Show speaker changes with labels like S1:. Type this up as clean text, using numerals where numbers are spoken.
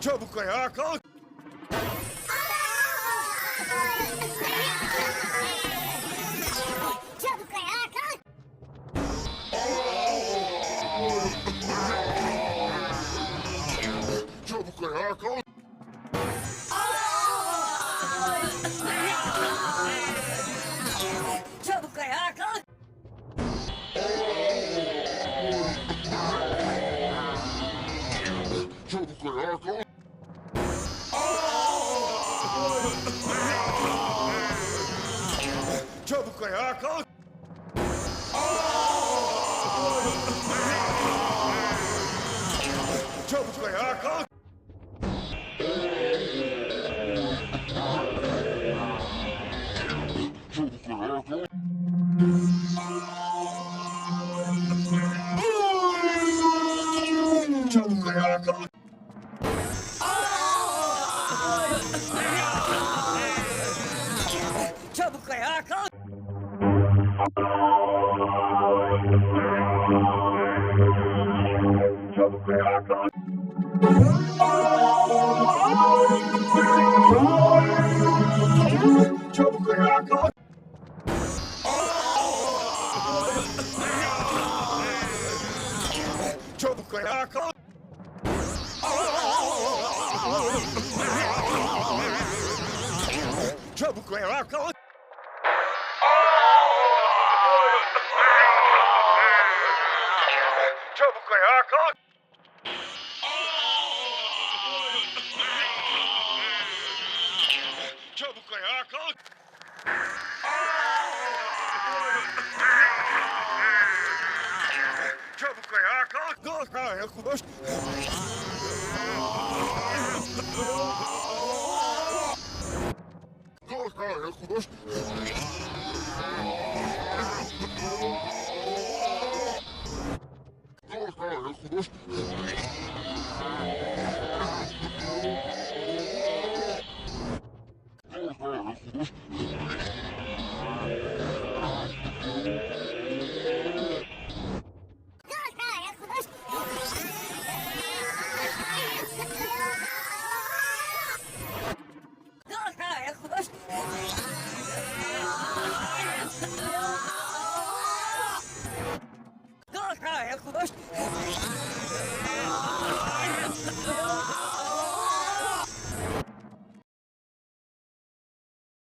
S1: Çabuk ayağa kalk.
S2: Çabuk ayağa kalk.
S1: Çabuk ayağa kalk.
S2: Çabuk ayağa kalk.
S1: Çabuk ayağa kalk. Çabuk ayağa kalk. Çabuk ayağa kalk. Çabuk ayağa kalk. Çabuk ayağa kalk.
S2: Çabuk ayağa kalk.
S1: Çabuk ayağa kalk. Çabuk ayağa kalk. Çabuk ayağa kalk. Çabuk ayağa kalk. Çabuk ayağa kalk. Çabuk ayağa kalk. Çabuk ayağa kalk. Kalk ayağa koş. Kalk ayağa koş.